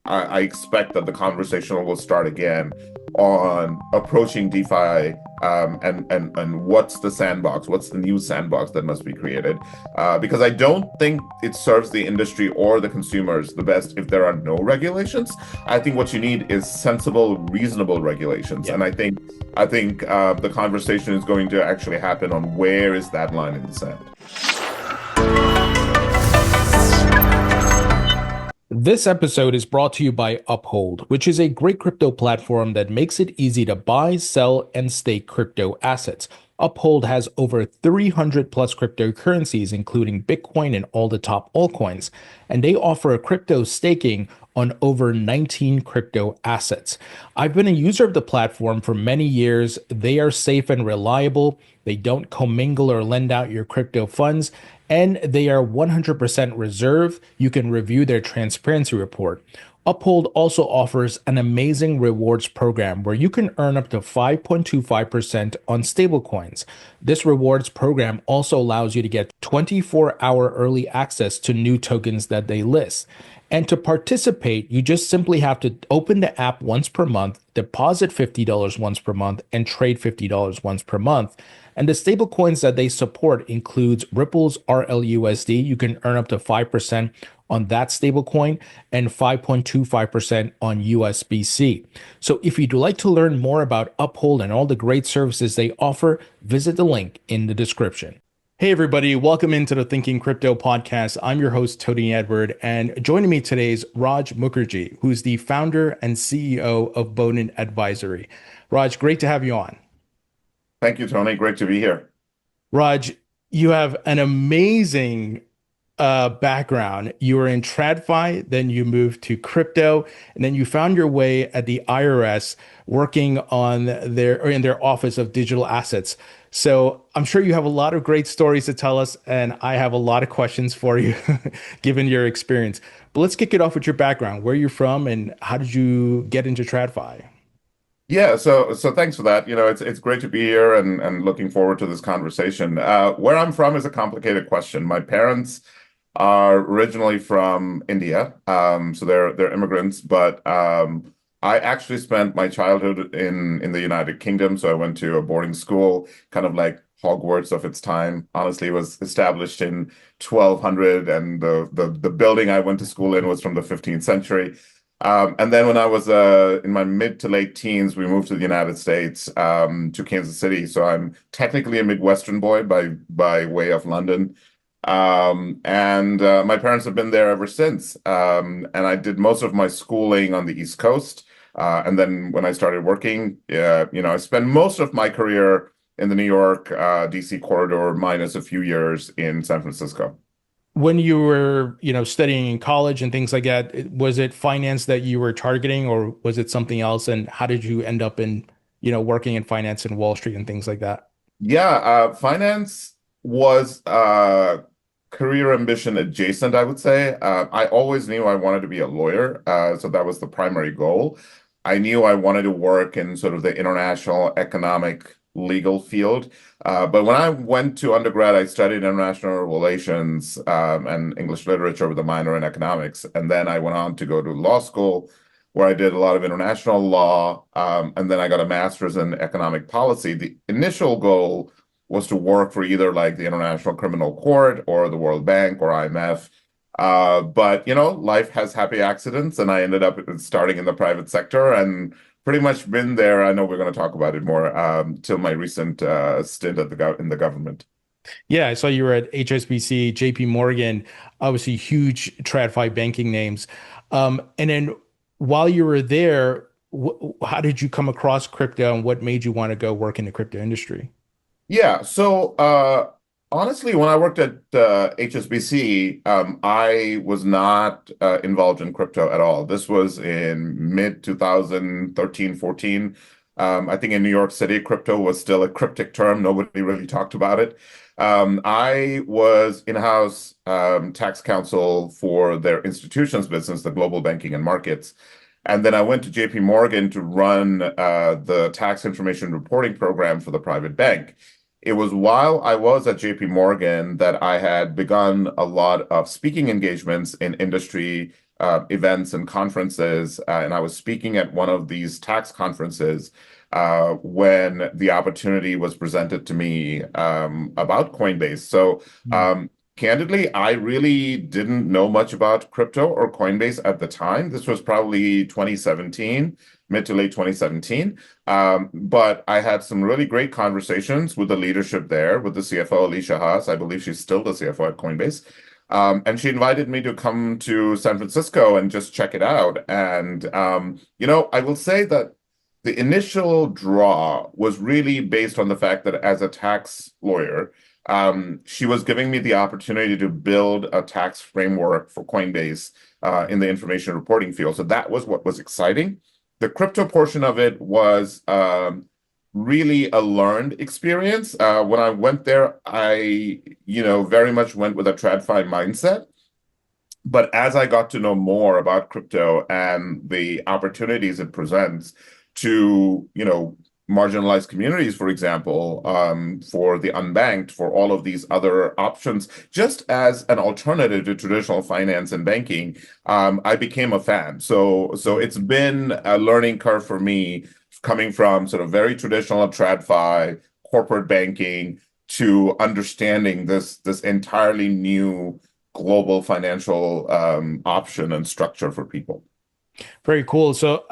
I expect that the conversation will start again on approaching DeFi, and what's the sandbox, what's the new sandbox that must be created, because I don't think it serves the industry or the consumers the best if there are no regulations. I think what you need is sensible, reasonable regulations, Yeah. and I think the conversation is going to actually happen on where is that line in the sand. This episode is brought to you by Uphold, which is a great crypto platform that makes it easy to buy, sell, and stake crypto assets. Uphold has over 300 plus cryptocurrencies, including Bitcoin and all the top altcoins, and they offer crypto staking on over 19 crypto assets. I've been a user of the platform for many years. They are safe and reliable. They don't commingle or lend out your crypto funds, and they are 100% reserved. You can review their transparency report. Uphold also offers an amazing rewards program where you can earn up to 5.25% on stablecoins. This rewards program also allows you to get 24-hour early access to new tokens that they list. And to participate, you just simply have to open the app once per month, deposit $50 once per month, and trade $50 once per month. And the stablecoins that they support includes Ripple's RLUSD. You can earn up to 5% on that stablecoin and 5.25% on USBC. So if you'd like to learn more about Uphold and all the great services they offer, visit the link in the description. Hey everybody, welcome into the Thinking Crypto podcast. I'm your host, Tony Edward, and joining me today is Raj Mukherjee, who's the founder and CEO of Bodin Advisory. Raj, great to have you on. Thank you, Tony. Great to be here. Raj, you have an amazing background. You were in TradFi, then you moved to crypto, and then you found your way at the IRS working on in their Office of Digital Assets. So I'm sure you have a lot of great stories to tell us, and I have a lot of questions for you, given your experience. But let's kick it off with your background, where you're from, and how did you get into TradFi? Yeah, so thanks for that. It's great to be here and looking forward to this conversation. Where I'm from is a complicated question. My parents are originally from India, so they're immigrants, but I actually spent my childhood in the United Kingdom. So I went to a boarding school, kind of like Hogwarts of its time. Honestly, it was established in 1200, and the building I went to school in was from the 15th century. And then when I was in my mid to late teens, we moved to the United States, to Kansas City. So I'm technically a Midwestern boy by way of London. And my parents have been there ever since. And I did most of my schooling on the East Coast. And then when I started working, I spent most of my career in the New York, DC corridor, minus a few years in San Francisco. When you were, studying in college and things like that, was it finance that you were targeting, or was it something else? And how did you end up in, working in finance and Wall Street and things like that? Yeah, finance was career ambition adjacent, I would say. I always knew I wanted to be a lawyer, so that was the primary goal. I knew I wanted to work in sort of the international economic legal field. But when I went to undergrad, I studied international relations, and English literature with a minor in economics. And then I went on to go to law school, where I did a lot of international law. And then I got a master's in economic policy. The initial goal was to work for either like the International Criminal Court or the World Bank or IMF. But life has happy accidents, and I ended up starting in the private sector and pretty much been there. I know we're going to talk about it more, till my recent stint in the government. Yeah, I saw you were at HSBC, JP Morgan, obviously huge TradFi banking names. And then while you were there, how did you come across crypto, and what made you want to go work in the crypto industry? Yeah, so honestly, when I worked at HSBC, I was not involved in crypto at all. This was in mid 2013, 14. I think in New York City, crypto was still a cryptic term. Nobody really talked about it. I was in-house tax counsel for their institutions business, the global banking and markets. And then I went to JP Morgan to run the tax information reporting program for the private bank. It was while I was at JP Morgan that I had begun a lot of speaking engagements in industry events and conferences, and I was speaking at one of these tax conferences when the opportunity was presented to me about Coinbase. So, candidly, I really didn't know much about crypto or Coinbase at the time. This was probably 2017, mid to late 2017. But I had some really great conversations with the leadership there, with the CFO, Alicia Haas. I believe she's still the CFO at Coinbase. And she invited me to come to San Francisco and just check it out. And, I will say that the initial draw was really based on the fact that as a tax lawyer, she was giving me the opportunity to build a tax framework for Coinbase in the information reporting field. So that was what was exciting. The crypto portion of it was really a learned experience. When I went there, I, very much went with a TradFi mindset. But as I got to know more about crypto and the opportunities it presents to, marginalized communities, for example, for the unbanked, for all of these other options, just as an alternative to traditional finance and banking, I became a fan. So it's been a learning curve for me, coming from sort of very traditional TradFi, corporate banking, to understanding this entirely new global financial option and structure for people. Very cool. So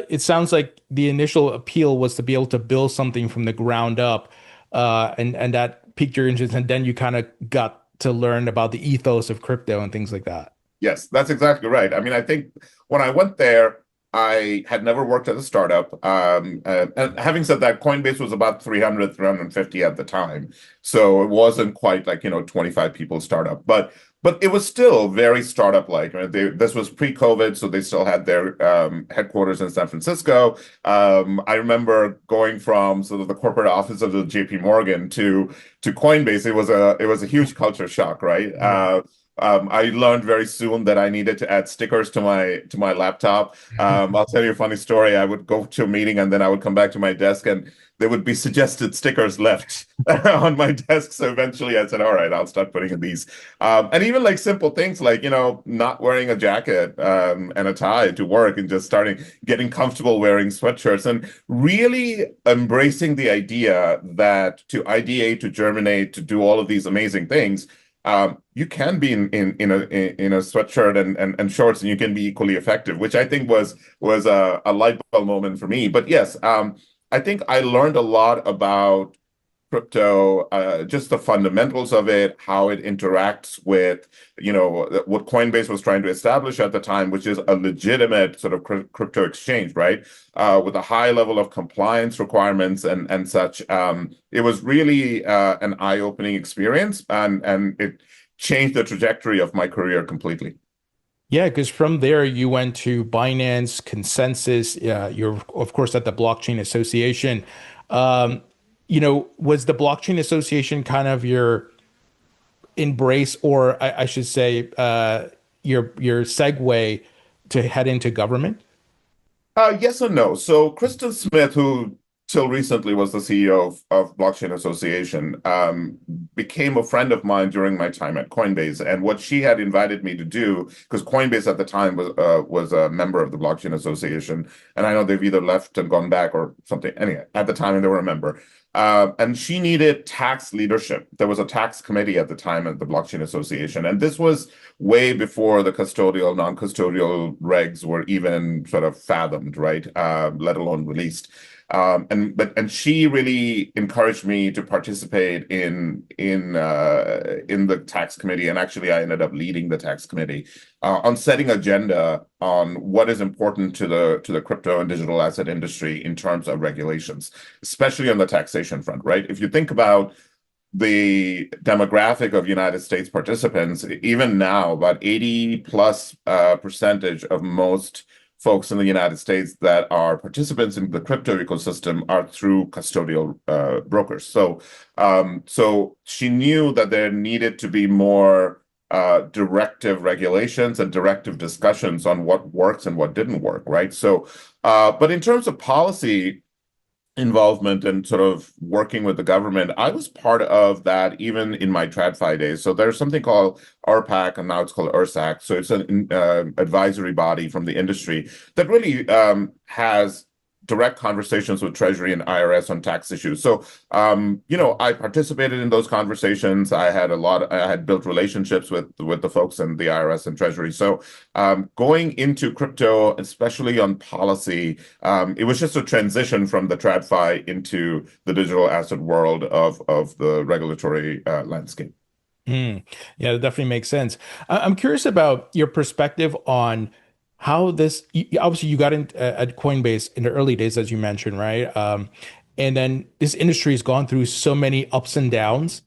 it sounds like the initial appeal was to be able to build something from the ground up, and that piqued your interest, and then you kind of got to learn about the ethos of crypto and things like that. Yes, that's exactly right. I mean, I think when I went there, I had never worked at a startup. And having said that, Coinbase was about 300, 350 at the time. So it wasn't quite like, 25 people startup, but it was still very startup-like. This was pre-COVID, so they still had their headquarters in San Francisco. I remember going from sort of the corporate office of the JP Morgan to Coinbase. It was a huge culture shock, right? I learned very soon that I needed to add stickers to my laptop. I'll tell you a funny story. I would go to a meeting and then I would come back to my desk and there would be suggested stickers left on my desk. So eventually I said, all right, I'll start putting in these. And even like simple things like, not wearing a jacket and a tie to work and just getting comfortable wearing sweatshirts and really embracing the idea that to ideate, to germinate, to do all of these amazing things, you can be in a sweatshirt and shorts, and you can be equally effective, which I think was a light bulb moment for me. But yes, I think I learned a lot about crypto, just the fundamentals of it, how it interacts with, what Coinbase was trying to establish at the time, which is a legitimate sort of crypto exchange, right? With a high level of compliance requirements and such. It was really an eye-opening experience, and it changed the trajectory of my career completely. Yeah, because from there you went to Binance, Consensus. You're of course at the Blockchain Association. Was the Blockchain Association kind of your embrace, or I should say, your segue to head into government? Yes and no. So Kristen Smith, who till recently was the CEO of Blockchain Association, became a friend of mine during my time at Coinbase. And what she had invited me to do, because Coinbase at the time was a member of the Blockchain Association, and I know they've either left and gone back or something. Anyway, at the time they were a member. And she needed tax leadership. There was a tax committee at the time at the Blockchain Association. And this was way before the custodial, non-custodial regs were even sort of fathomed, right? Let alone released. And she really encouraged me to participate in the tax committee, and actually I ended up leading the tax committee on setting agenda on what is important to the crypto and digital asset industry in terms of regulations, especially on the taxation front, right? If you think about the demographic of United States participants, even now, about 80+% of most folks in the United States that are participants in the crypto ecosystem are through custodial brokers. So she knew that there needed to be more directive regulations and directive discussions on what works and what didn't work, right? So, but in terms of policy, involvement and sort of working with the government, I was part of that even in my TradFi days. So there's something called RPAC, and now it's called URSAC. So it's an advisory body from the industry that really has direct conversations with Treasury and IRS on tax issues. So, I participated in those conversations. I had built relationships with the folks in the IRS and Treasury. So, going into crypto, especially on policy, it was just a transition from the TradFi into the digital asset world of the regulatory landscape. Yeah, that definitely makes sense. I'm curious about your perspective on how this, obviously you got in at Coinbase in the early days, as you mentioned, right? And then this industry has gone through so many ups and downs,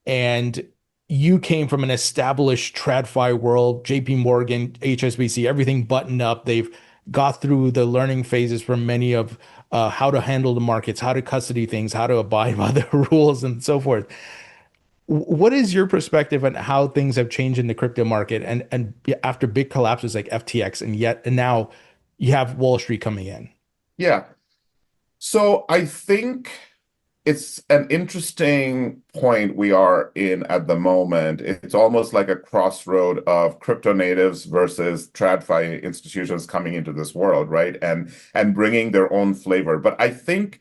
and you came from an established TradFi world, JP Morgan, HSBC, everything buttoned up. They've got through the learning phases from many of how to handle the markets, how to custody things, how to abide by the rules, and so forth. What is your perspective on how things have changed in the crypto market and after big collapses like FTX and now you have Wall Street coming in? Yeah. So I think it's an interesting point we are in at the moment. It's almost like a crossroad of crypto natives versus TradFi institutions coming into this world, right? And bringing their own flavor. But I think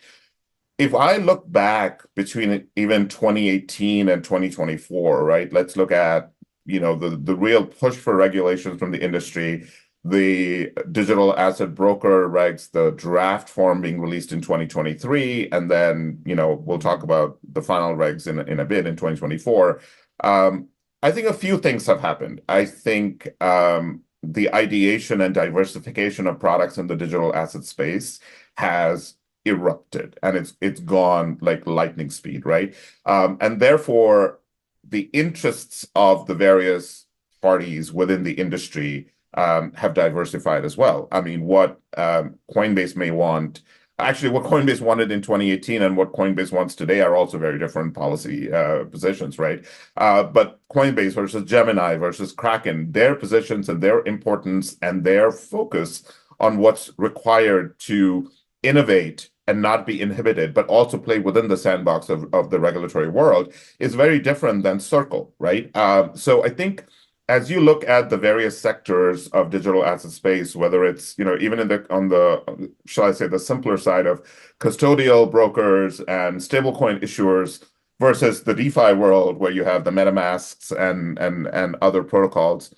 if I look back between even 2018 and 2024, right? Let's look at, the real push for regulations from the industry, the digital asset broker regs, the draft form being released in 2023, and then, we'll talk about the final regs in a bit in 2024. I think a few things have happened. I think the ideation and diversification of products in the digital asset space has erupted, and it's gone like lightning speed, right? And therefore, the interests of the various parties within the industry have diversified as well. I mean, what Coinbase may want, actually, what Coinbase wanted in 2018 and what Coinbase wants today are also very different policy positions, right? But Coinbase versus Gemini versus Kraken, their positions and their importance and their focus on what's required to innovate and not be inhibited, but also play within the sandbox of the regulatory world is very different than Circle, right? So I think as you look at the various sectors of digital asset space, whether it's, even on the, shall I say, the simpler side of custodial brokers and stablecoin issuers versus the DeFi world where you have the MetaMasks and other protocols,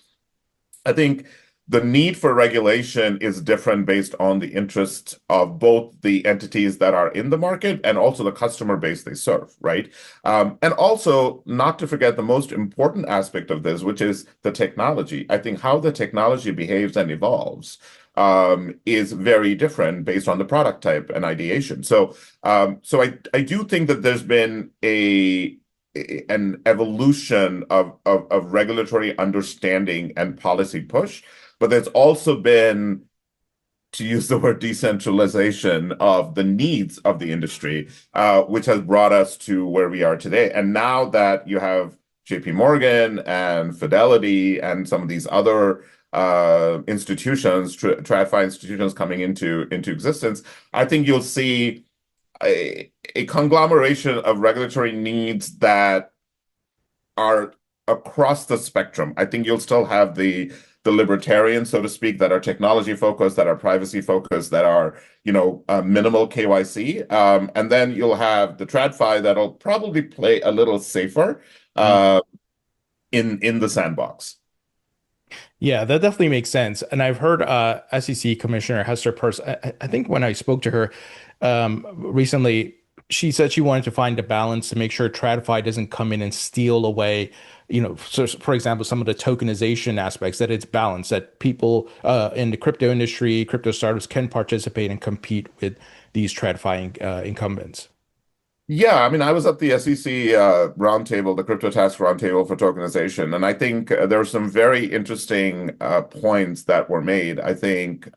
I think the need for regulation is different based on the interests of both the entities that are in the market and also the customer base they serve, right? And also, not to forget the most important aspect of this, which is the technology. I think how the technology behaves and evolves is very different based on the product type and ideation. So I do think that there's been an evolution of regulatory understanding and policy push. But there's also been, to use the word decentralization, of the needs of the industry, which has brought us to where we are today. And now that you have JP Morgan and Fidelity and some of these other institutions, TradFi institutions coming into existence, I think you'll see a conglomeration of regulatory needs that are across the spectrum. I think you'll still have the libertarians, so to speak, that are technology focused, that are privacy focused, that are, minimal KYC. And then you'll have the TradFi that'll probably play a little safer in the sandbox. Yeah, that definitely makes sense. And I've heard SEC Commissioner Hester Peirce, I think when I spoke to her recently, she said she wanted to find a balance to make sure TradFi doesn't come in and steal away, so for example, some of the tokenization aspects, that it's balanced, that people in the crypto industry, crypto startups can participate and compete with these TradFi incumbents. Yeah, I mean, I was at the SEC roundtable, the Crypto Task Roundtable for Tokenization, and I think there were some very interesting points that were made. I think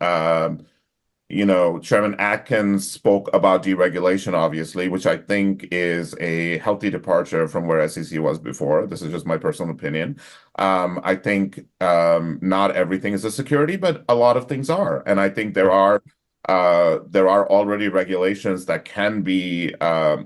Chairman Atkins spoke about deregulation, obviously, which I think is a healthy departure from where SEC was before. This is just my personal opinion. I think not everything is a security, but a lot of things are. And I think there are There are already regulations that can be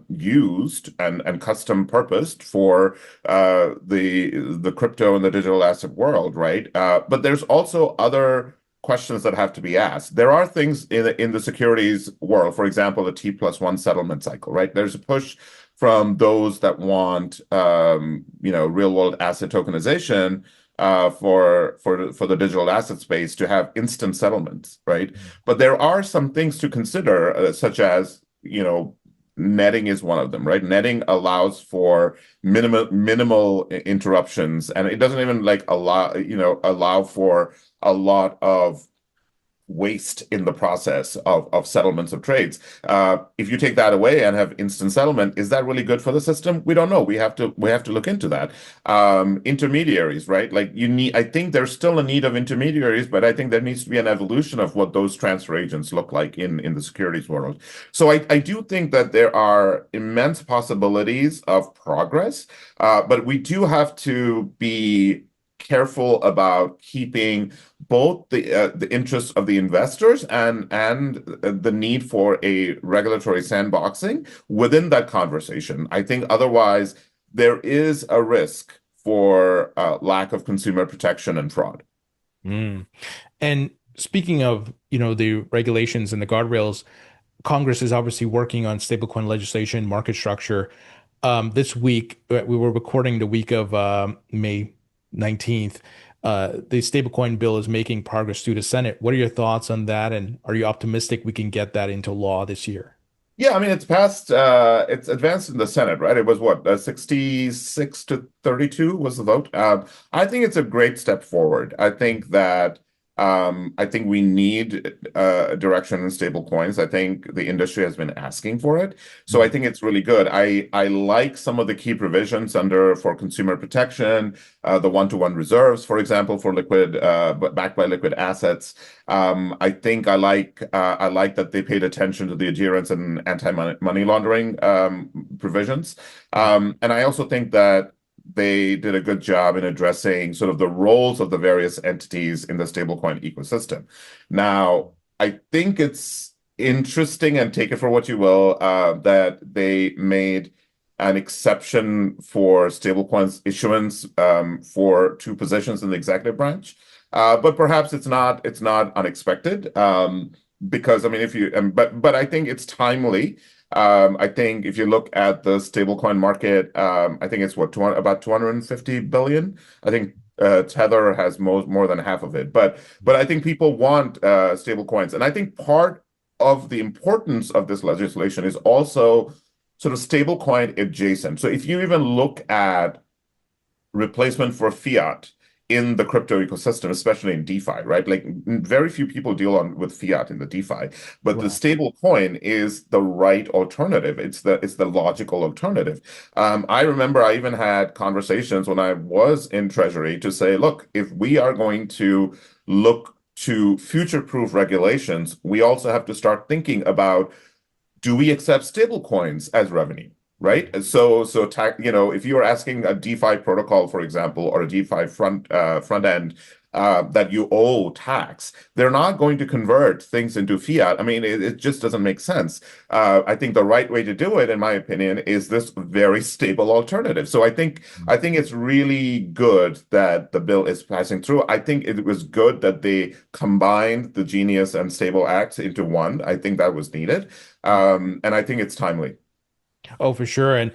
used and custom purposed for the crypto and the digital asset world, right? But there's also other questions that have to be asked. There are things in the securities world, for example, the T+1 settlement cycle, right? There's a push from those that want real world asset tokenization for the digital asset space to have instant settlements, right? But there are some things to consider, such as, netting is one of them, right? Netting allows for minimal interruptions, and it doesn't even like allow for a lot of waste in the process of settlements of trades. If you take that away and have instant settlement, is that really good for the system? We don't know. We have to look into that. Intermediaries, right? Like I think there's still a need of intermediaries, but I think there needs to be an evolution of what those transfer agents look like in the securities world. So I do think that there are immense possibilities of progress, but we do have to be careful about keeping both the interests of the investors and the need for a regulatory sandboxing within that conversation. I think otherwise there is a risk for lack of consumer protection and fraud. Mm. And speaking of, the regulations and the guardrails, Congress is obviously working on stablecoin legislation, market structure. This week, we were recording the week of May 19th. The stablecoin bill is making progress through the Senate. What are your thoughts on that? And are you optimistic we can get that into law this year? Yeah, I mean, it's advanced in the Senate, right? It was what, 66 to 32 was the vote. I think it's a great step forward. I think we need direction in stable coins. I think the industry has been asking for it. So I think it's really good. I like some of the key provisions for consumer protection, the one-to-one reserves, for example, for backed by liquid assets. I think I like that they paid attention to the adherence and anti-money laundering provisions. And I also think that they did a good job in addressing sort of the roles of the various entities in the stablecoin ecosystem. Now, I think it's interesting, and take it for what you will, that they made an exception for stablecoins issuance for two positions in the executive branch. But perhaps it's not unexpected, because I mean, but I think it's timely. I think if you look at the stablecoin market, I think it's about 250 billion. I think Tether has more than half of it. But I think people want stable coins. And I think part of the importance of this legislation is also sort of stablecoin adjacent. So if you even look at replacement for fiat in the crypto ecosystem, especially in DeFi, right? Like very few people deal with fiat in the DeFi, but the stable coin is the right alternative. It's the logical alternative. I remember I even had conversations when I was in Treasury to say, look, if we are going to look to future-proof regulations, we also have to start thinking about, do we accept stable coins as revenue? Right. So, if you are asking a DeFi protocol, for example, or a DeFi front end that you owe tax, they're not going to convert things into fiat. I mean, it just doesn't make sense. I think the right way to do it, in my opinion, is this very stable alternative. So I think it's really good that the bill is passing through. I think it was good that they combined the Genius and Stable Acts into one. I think that was needed, and I think it's timely. Oh, for sure. And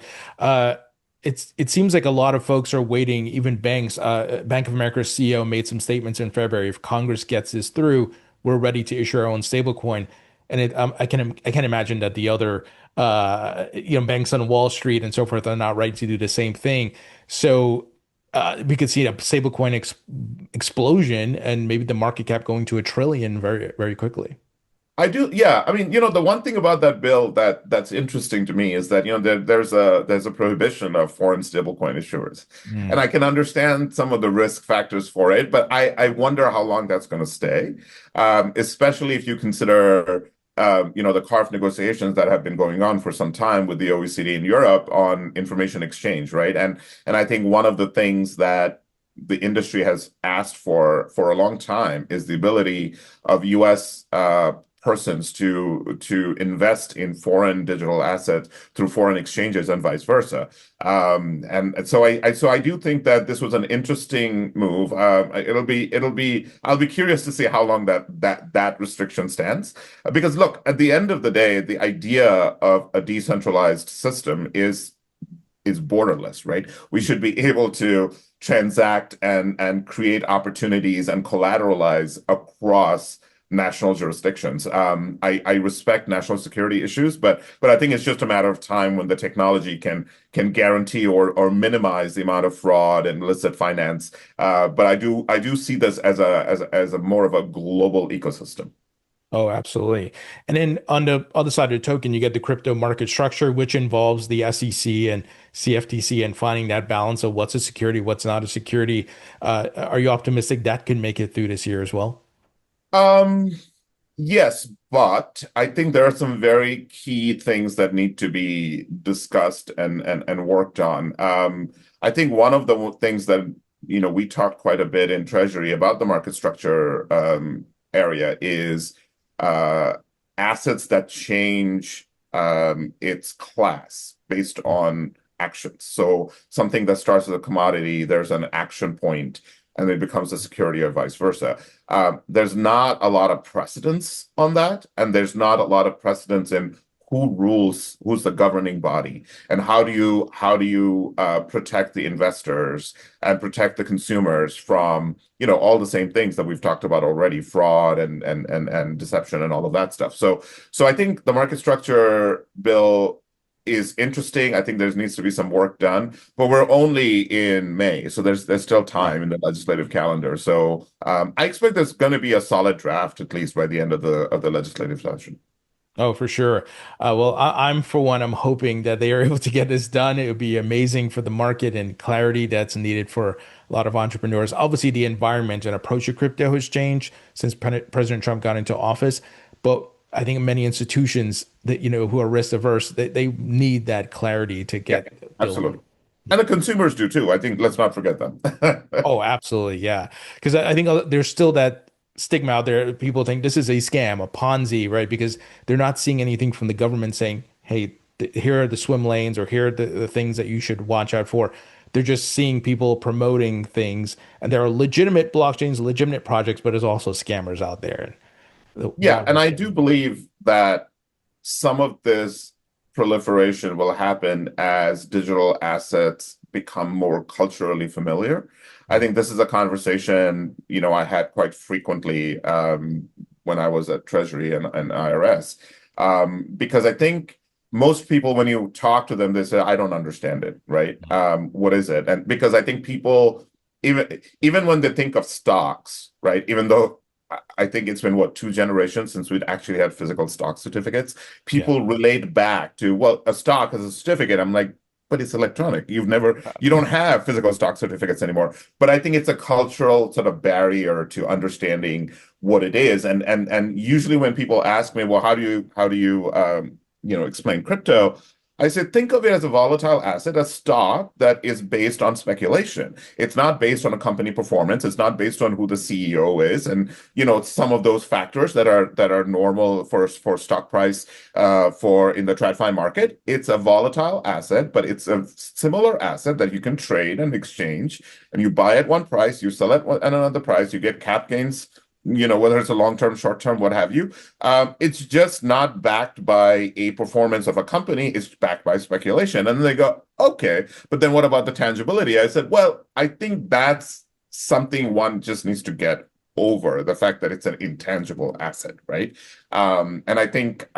it seems like a lot of folks are waiting, even banks. Bank of America's CEO made some statements in February. If Congress gets this through, we're ready to issue our own stablecoin. And I can imagine that the other banks on Wall Street and so forth are not ready to do the same thing. So we could see a stablecoin explosion and maybe the market cap going to 1 trillion very, very quickly. I do, yeah. I mean, the one thing about that bill that's interesting to me is that, there's a prohibition of foreign stablecoin issuers. And I can understand some of the risk factors for it, but I wonder how long that's going to stay, especially if you consider, the CARF negotiations that have been going on for some time with the OECD in Europe on information exchange, right? And I think one of the things that the industry has asked for a long time is the ability of U.S. persons to invest in foreign digital assets through foreign exchanges and vice versa. And so I do think that this was an interesting move. I'll be curious to see how long that restriction stands. Because look, at the end of the day, the idea of a decentralized system is borderless, right? We should be able to transact and create opportunities and collateralize across national jurisdictions. I respect national security issues, but I think it's just a matter of time when the technology can guarantee or minimize the amount of fraud and illicit finance. But I do see this as a more of a global ecosystem. Oh, absolutely. And then on the other side of the token, you get the crypto market structure, which involves the SEC and CFTC and finding that balance of what's a security, what's not a security. Are you optimistic that can make it through this year as well? Um, yes, but I think there are some very key things that need to be discussed and worked on. I think one of the things that we talked quite a bit in Treasury about the market structure area is uh, assets that change its class based on actions. So something that starts as a commodity, there's an action point, and it becomes a security or vice versa. There's not a lot of precedence on that, and there's not a lot of precedence in who rules, who's the governing body, and how do you protect the investors and protect the consumers from all the same things that we've talked about already, fraud and deception and all of that stuff. So I think the market structure bill is interesting. I think there needs to be some work done, but we're only in May, so there's still time in the legislative calendar. So I expect there's going to be a solid draft at least by the end of the legislative session. Oh, for sure. Well, I'm for one, I'm hoping that they are able to get this done. It would be amazing for the market and clarity that's needed for a lot of entrepreneurs. Obviously, the environment and approach to crypto has changed since President Trump got into office, but I think many institutions that who are risk averse, they need that clarity to Yeah, get building. absolutely. And the consumers do too. I think let's not forget them. Oh, absolutely. Yeah. Because I think there's still that stigma out there. People think this is a scam, a Ponzi, right? Because they're not seeing anything from the government saying, hey, here are the swim lanes or here are the things that you should watch out for. They're just seeing people promoting things. And there are legitimate blockchains, legitimate projects, but there's also scammers out there. Yeah, That and was, I do believe that some of this proliferation will happen as digital assets become more culturally familiar. I think this is a conversation, I had quite frequently when I was at Treasury and IRS, because I think most people, when you talk to them, they say, "I don't understand it," right? What is it? And because I think people, even when they think of stocks, right, even though I think it's been what, 2 generations since we'd actually had physical stock certificates. yeah. People relate back to, well, a stock is a certificate. I'm like, but it's electronic. You don't have physical stock certificates anymore. But I think it's a cultural sort of barrier to understanding what it is. And usually when people ask me, well, how do you explain crypto? I said, think of it as a volatile asset, a stock that is based on speculation. It's not based on a company performance. It's not based on who the CEO is, and some of those factors that are normal for stock price for in the TradFi market. It's a volatile asset, but it's a similar asset that you can trade and exchange, and you buy at one price, you sell at another price, you get cap gains, whether it's a long-term, short-term, what have you. It's just not backed by a performance of a company. It's backed by speculation. And then they go, okay, but then what about the tangibility? I said, well, I think that's something one just needs to get over, the fact that it's an intangible asset, right? And I think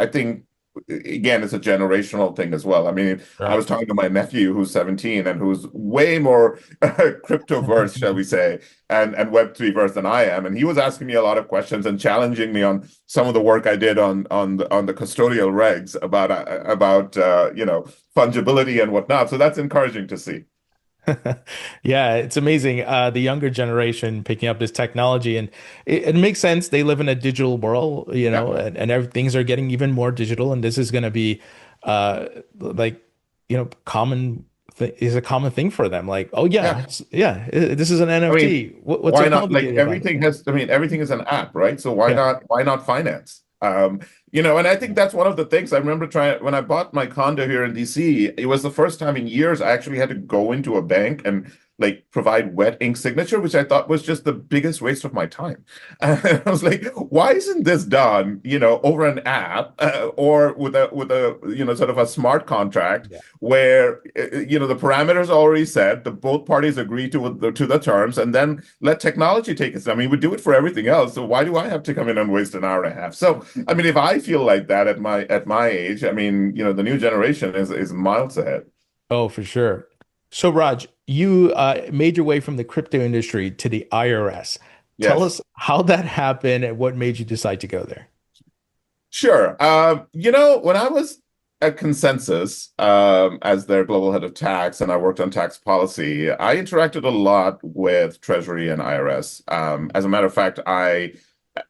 again, it's a generational thing as well. I mean, I was talking to my nephew who's 17 and who's way more crypto versed, shall we say, and Web3 versed than I am. And he was asking me a lot of questions and challenging me on some of the work I did on the custodial regs about fungibility and whatnot. So that's encouraging to see. Yeah, it's amazing. The younger generation picking up this technology, and it makes sense. They live in a digital world, Yeah, things are getting even more digital, and this is going to be, like, common th is a common thing for them. Like, oh yeah, yeah. this is an I mean, NFT. What's so why not? Like complicated about it? everything has, I mean, everything is an app, right? So why Yeah. not finance? And I think that's one of the things I remember trying when I bought my condo here in DC. It was the first time in years I actually had to go into a bank and like provide wet ink signature, which I thought was just the biggest waste of my time. And I was like, why isn't this done, over an app or with a sort of a smart contract Yeah. where the parameters are already set, the both parties agree to the terms, and then let technology take its. I mean, we do it for everything else, so why do I have to come in and waste an hour and a half? So, I mean, if I feel like that at my age, I mean, the new generation is miles ahead. Oh, for sure. So, Raj, you made your way from the crypto industry to the IRS. Tell Yes. us how that happened and what made you decide to go there. Sure. When I was at Consensus as their global head of tax and I worked on tax policy, I interacted a lot with Treasury and IRS. As a matter of fact, I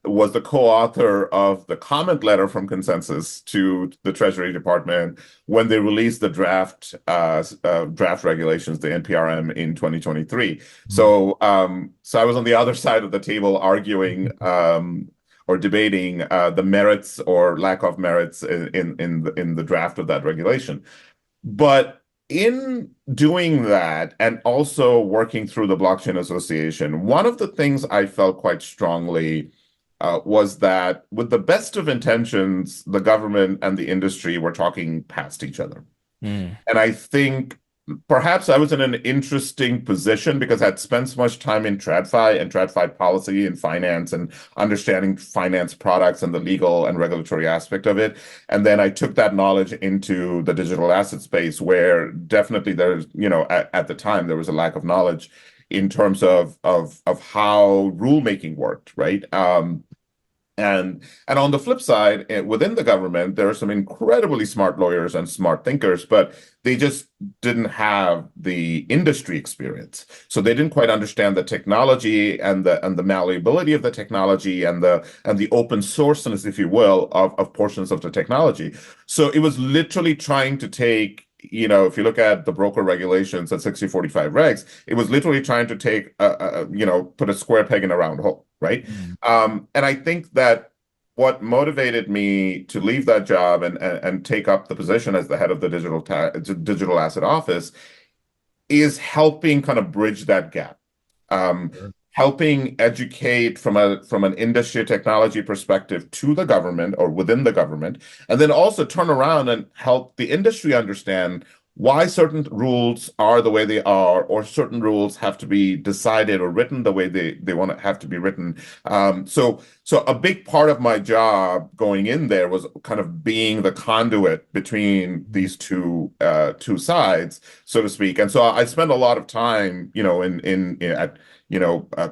was the co-author of the comment letter from Consensus to the Treasury Department when they released the draft regulations, the NPRM in 2023. Mm. So I was on the other side of the table arguing or debating the merits or lack of merits in the draft of that regulation. But in doing that and also working through the Blockchain Association, one of the things I felt quite strongly was that with the best of intentions, the government and the industry were talking past each other. Mm. And I think perhaps I was in an interesting position because I'd spent so much time in TradFi and TradFi policy and finance and understanding finance products and the legal and regulatory aspect of it. And then I took that knowledge into the digital asset space where definitely there's, at the time there was a lack of knowledge in terms of how rulemaking worked, right? And on the flip side, within the government, there are some incredibly smart lawyers and smart thinkers, but they just didn't have the industry experience. So they didn't quite understand the technology and the malleability of the technology and the open sourceness, if you will, of portions of the technology. So it was literally trying to take, if you look at the broker regulations at 6045 regs, it was literally trying to take, put a square peg in a round hole, right? Mm. And I think that what motivated me to leave that job and take up the position as the head of the digital asset office is helping kind of bridge that gap. Sure. Helping educate from an industry technology perspective to the government or within the government, and then also turn around and help the industry understand why certain rules are the way they are, or certain rules have to be decided or written the way they want to have to be written. So a big part of my job going in there was kind of being the conduit between these two sides, so to speak. And so I spent a lot of time, at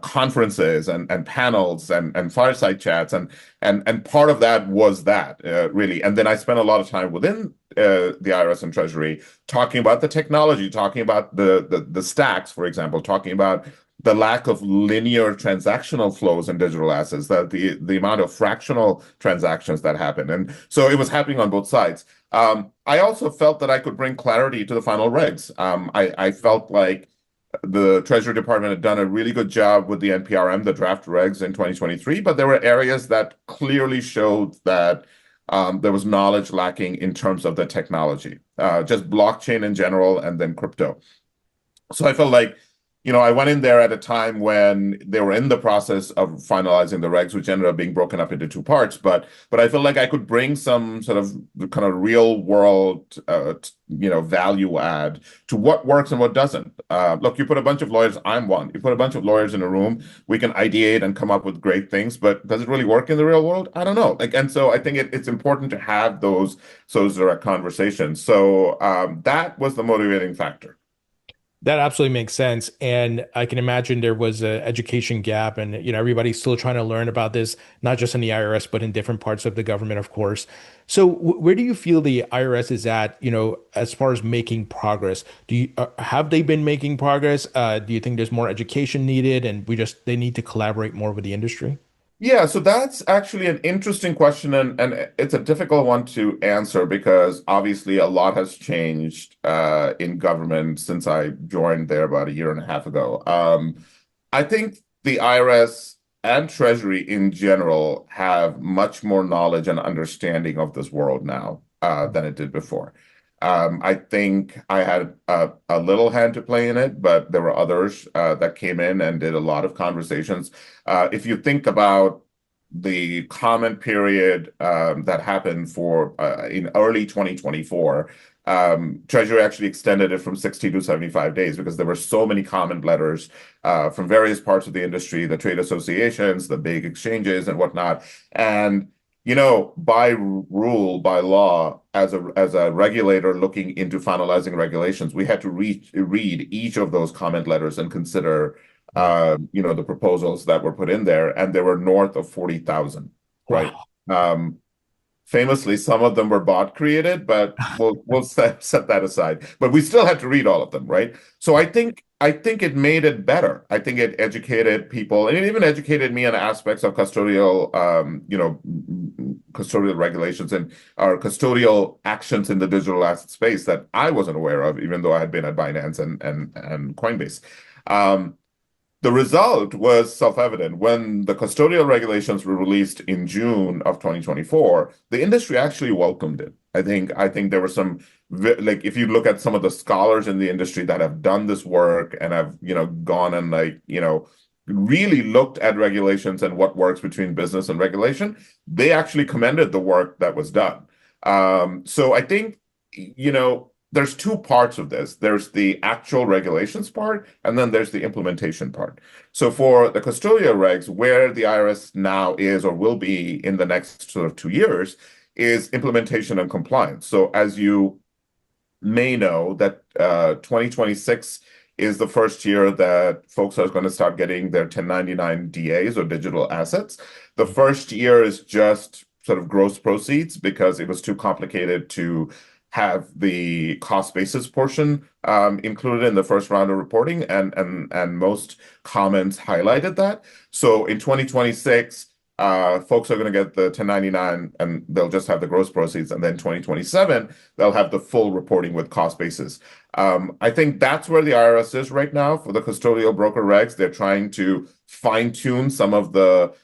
conferences and panels and fireside chats and part of that was that really. And then I spent a lot of time within the IRS and Treasury talking about the technology, talking about the stacks, for example, talking about the lack of linear transactional flows in digital assets, the amount of fractional transactions that happen. And so it was happening on both sides. I also felt that I could bring clarity to the final regs. I felt like the Treasury Department had done a really good job with the NPRM, the draft regs in 2023, but there were areas that clearly showed that there was knowledge lacking in terms of the technology, just blockchain in general, and then crypto. So I felt like, I went in there at a time when they were in the process of finalizing the regs, which ended up being broken up into two parts. But I feel like I could bring some sort of kind of real world, value add to what works and what doesn't. Look, you put a bunch of lawyers, I'm one. You put a bunch of lawyers in a room, we can ideate and come up with great things, but does it really work in the real world? I don't know. And so I think it's important to have those direct conversations. So that was the motivating factor. That absolutely makes sense. And I can imagine there was an education gap and everybody's still trying to learn about this, not just in the IRS, but in different parts of the government, of course. So where do you feel the IRS is at, as far as making progress? Do you have they been making progress? Do you think there's more education needed and they need to collaborate more with the industry? Yeah, so that's actually an interesting question, and it's a difficult one to answer because obviously a lot has changed in government since I joined there about a year and a half ago. I think the IRS and Treasury in general have much more knowledge and understanding of this world now than it did before. I think I had a little hand to play in it, but there were others that came in and did a lot of conversations. If you think about the comment period that happened for in early 2024, Treasury actually extended it from 60 to 75 days because there were so many comment letters from various parts of the industry, the trade associations, the big exchanges, and whatnot. And by rule, by law, as a regulator looking into finalizing regulations, we had to read each of those comment letters and consider, the proposals that were put in there, and there were north of 40,000, right? Wow. Famously, some of them were bot created, but we'll set that aside. But we still had to read all of them, right? So I think it made it better. I think it educated people, and it even educated me on aspects of custodial regulations and our custodial actions in the digital asset space that I wasn't aware of, even though I had been at Binance and Coinbase. The result was self-evident. When the custodial regulations were released in June of 2024, the industry actually welcomed it. I think there were some, like, if you look at some of the scholars in the industry that have done this work and have gone and really looked at regulations and what works between business and regulation, they actually commended the work that was done. So I think there's two parts of this. There's the actual regulations part, and then there's the implementation part. So for the custodial regs, where the IRS now is or will be in the next sort of 2 years, is implementation and compliance. So as you may know, that 2026 is the first year that folks are going to start getting their 1099 DAs or digital assets. The first year is just sort of gross proceeds because it was too complicated to have the cost basis portion included in the first round of reporting, and most comments highlighted that. So in 2026, folks are going to get the 1099 and they'll just have the gross proceeds, and then 2027 they'll have the full reporting with cost basis. I think that's where the IRS is right now for the custodial broker regs. They're trying to fine tune some of the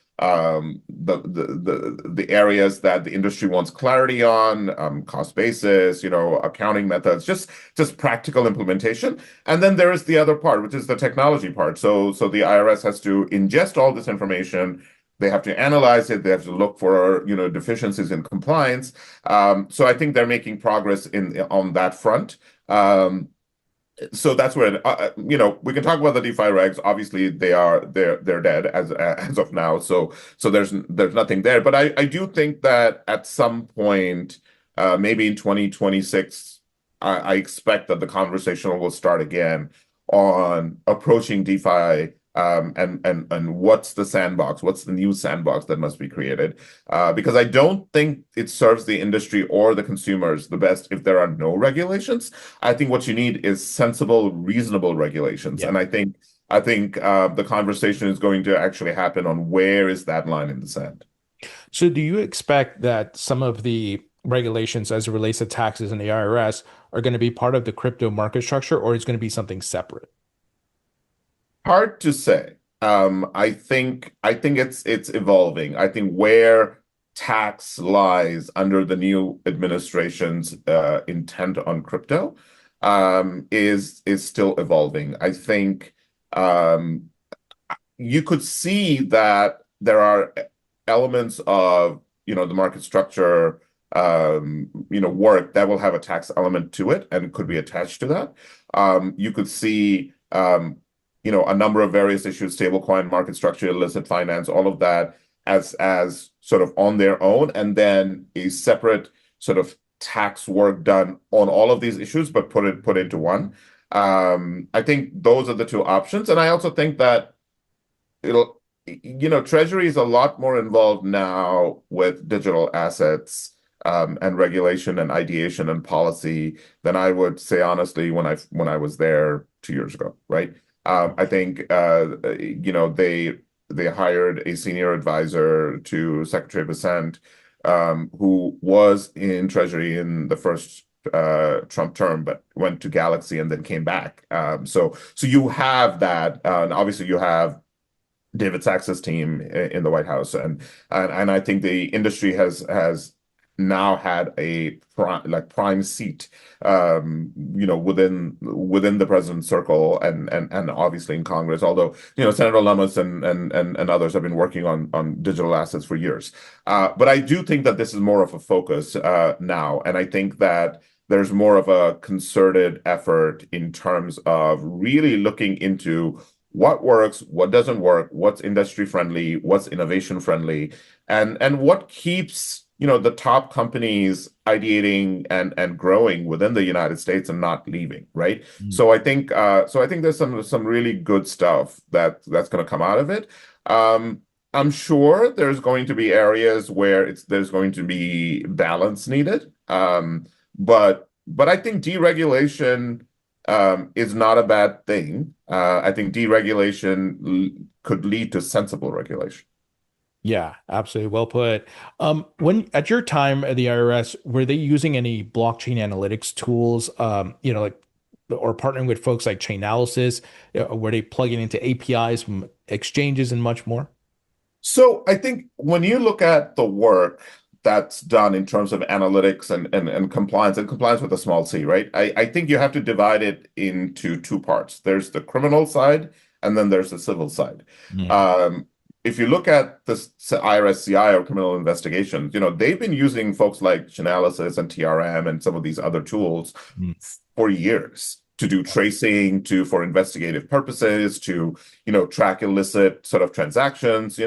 areas that the industry wants clarity on, cost basis, accounting methods, just practical implementation. And then there is the other part, which is the technology part. So the IRS has to ingest all this information. They have to analyze it. They have to look for deficiencies in compliance. So I think they're making progress on that front. So that's where we can talk about the DeFi regs. Obviously, they're dead as of now. So there's nothing there. But I do think that at some point, maybe in 2026, I expect that the conversation will start again on approaching DeFi. And what's the sandbox? What's the new sandbox that must be created? Because I don't think it serves the industry or the consumers the best if there are no regulations. I think what you need is sensible, reasonable regulations. Yeah. And I think the conversation is going to actually happen on where is that line in the sand. So do you expect that some of the regulations as it relates to taxes in the IRS are going to be part of the crypto market structure, or is going to be something separate? Hard to say. I think it's evolving. I think where tax lies under the new administration's intent on crypto is still evolving. I think you could see that there are elements of the market structure work that will have a tax element to it and could be attached to that. You could see a number of various issues, stablecoin, market structure, illicit finance, all of that as sort of on their own, and then a separate sort of tax work done on all of these issues, but put into one. I think those are the two options. And I also think that Treasury is a lot more involved now with digital assets and regulation and ideation and policy than I would say, honestly, when I was there 2 years ago, right? I think they hired a senior advisor to Secretary of Assent, who was in Treasury in the first Trump term, but went to Galaxy and then came back. So you have that, and obviously you have David Sachs's team in the White House, and I think the industry has now had a prime seat, within the president's circle, and obviously in Congress. Although Senator Lummis and others have been working on digital assets for years, but I do think that this is more of a focus now, and I think that there's more of a concerted effort in terms of really looking into what works, what doesn't work, what's industry friendly, what's innovation friendly, and what keeps the top companies ideating and growing within the United States and not leaving, right? Mm. So I think there's some really good stuff that's going to come out of it. I'm sure there's going to be areas where there's going to be balance needed. But I think deregulation is not a bad thing. I think deregulation could lead to sensible regulation. Yeah, absolutely. Well put. When at your time at the IRS, were they using any blockchain analytics tools, like, or partnering with folks like Chainalysis? Were they plugging into APIs from exchanges and much more? So I think when you look at the work that's done in terms of analytics and compliance with a small c, right? I think you have to divide it into two parts. There's the criminal side, and then there's the civil side. Mm. If you look at the IRS CI, or criminal investigations, they've been using folks like Chainalysis and TRM and some of these other tools Mm. for years to do tracing, for investigative purposes, to track illicit sort of transactions,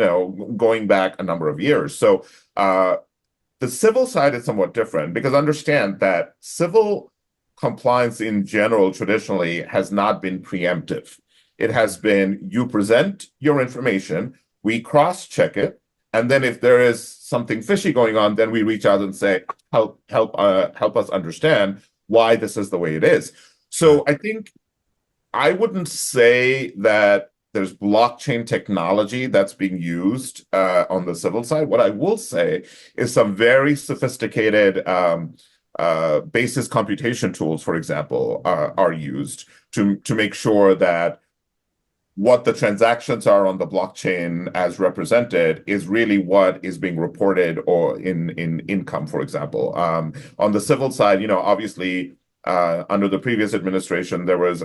going back a number of years. So the civil side is somewhat different, because understand that civil compliance in general traditionally has not been preemptive. It has been, you present your information, we cross-check it, and then if there is something fishy going on, then we reach out and say, help us understand why this is the way it is. So I think I wouldn't say that there's blockchain technology that's being used on the civil side. What I will say is some very sophisticated basis computation tools, for example, are used to make sure that what the transactions are on the blockchain as represented is really what is being reported, or in income, for example. On the civil side, obviously, under the previous administration, there was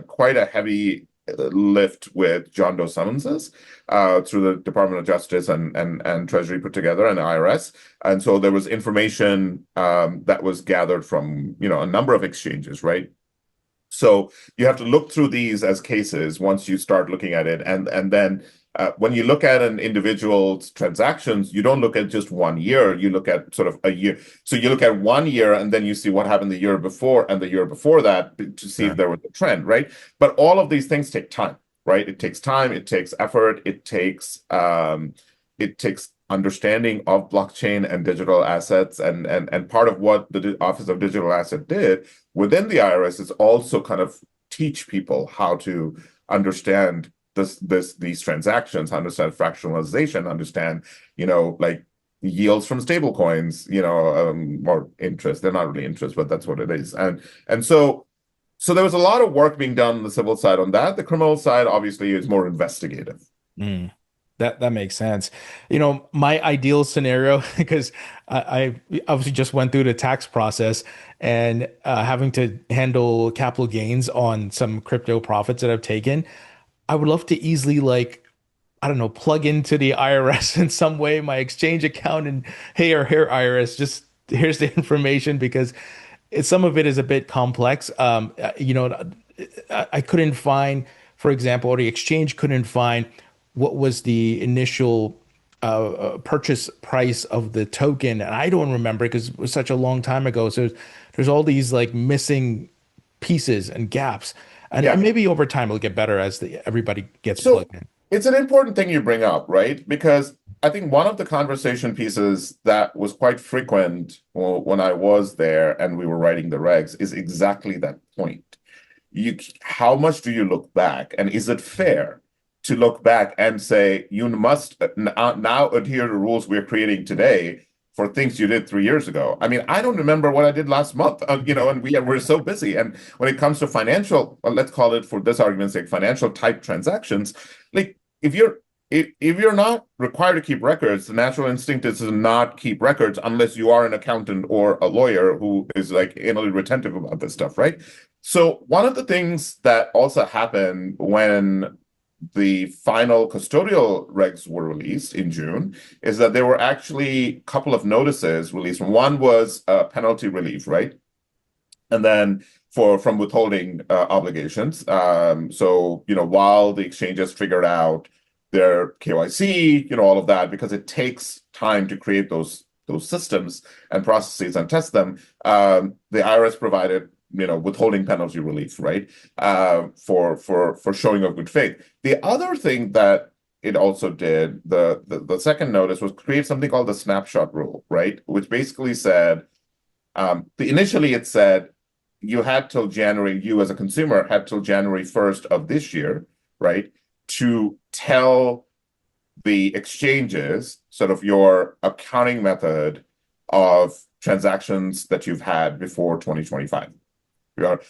quite a heavy lift with John Doe summonses through the Department of Justice and Treasury put together, and the IRS. And so there was information that was gathered from a number of exchanges, right? So you have to look through these as cases once you start looking at it, and then when you look at an individual's transactions, you don't look at just 1 year. You look at sort of a year. So you look at 1 year, and then you see what happened the year before and the year before that to see if there was a trend, right? But all of these things take time, right? It takes time. It takes effort. It takes understanding of blockchain and digital assets, and part of what the Office of Digital Asset did within the IRS is also kind of teach people how to understand these transactions, understand fractionalization, understand like yields from stable coins, or interest. They're not really interest, but that's what it is. And so there was a lot of work being done on the civil side on that. The criminal side obviously is more investigative. Mm. That makes sense. My ideal scenario, because I obviously just went through the tax process, and having to handle capital gains on some crypto profits that I've taken, I would love to easily, like, I don't know, plug into the IRS in some way, my exchange account, and hey, or here, IRS, just here's the information, because some of it is a bit complex. I couldn't find, for example, or the exchange couldn't find what was the initial purchase price of the token, and I don't remember because it was such a long time ago. So there's all these like missing pieces and gaps, and maybe over time it'll get better as everybody gets plugged in. It's an important thing you bring up, right? Because I think one of the conversation pieces that was quite frequent when I was there and we were writing the regs is exactly that point. How much do you look back, and is it fair to look back and say you must now adhere to rules we're creating today for things you did 3 years ago? I mean, I don't remember what I did last month, and we're so busy. And when it comes to financial, let's call it for this argument's sake, financial type transactions, like if you're if you're not required to keep records, the natural instinct is to not keep records unless you are an accountant or a lawyer who is like anally retentive about this stuff, right? So one of the things that also happened when the final custodial regs were released in June is that there were actually a couple of notices released. One was penalty relief, right? And then from withholding obligations. So, while the exchanges figured out their KYC, all of that, because it takes time to create those systems and processes and test them, the IRS provided withholding penalty relief, right? For showing of good faith. The other thing that it also did, the second notice, was create something called the snapshot rule, right? Which basically said, initially it said you as a consumer had till January 1st of this year, right, to tell the exchanges sort of your accounting method of transactions that you've had before 2025.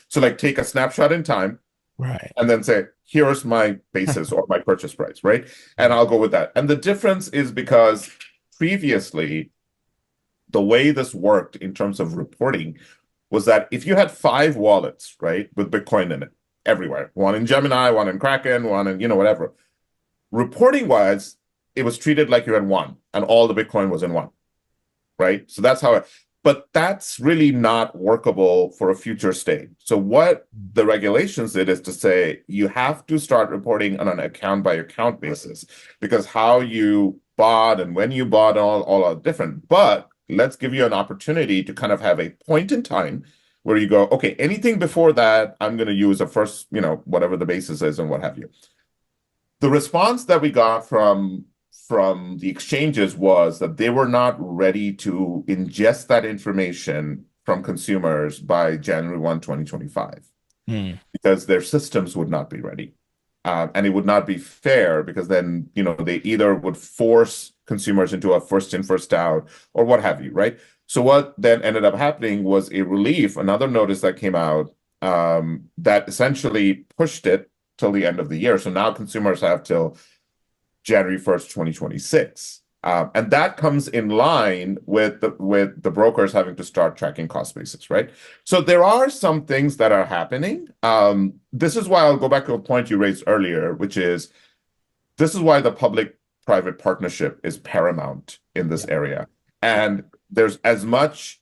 So like take a snapshot in time, Right. and then say, here's my basis or my purchase price, right? And I'll go with that. And the difference is because previously, the way this worked in terms of reporting was that if you had 5 wallets, right, with Bitcoin in it everywhere, one in Gemini, one in Kraken, one in, whatever, reporting wise, it was treated like you had one and all the Bitcoin was in one, right? So that's how but that's really not workable for a future state. So what the regulations did is to say you have to start reporting on an account by account basis, because how you bought and when you bought all are different. But let's give you an opportunity to kind of have a point in time where you go, okay, anything before that, I'm going to use a first, whatever the basis is and what have you. The response that we got from the exchanges was that they were not ready to ingest that information from consumers by January 1, 2025, because their systems would not be ready. And it would not be fair, because then, they either would force consumers into a first in, first out, or what have you, right? So what then ended up happening was a relief, another notice that came out that essentially pushed it till the end of the year. So now consumers have till January 1st, 2026. And that comes in line with the brokers having to start tracking cost basis, right? So there are some things that are happening. This is why I'll go back to a point you raised earlier, which is this is why the public-private partnership is paramount in this area. And there's as much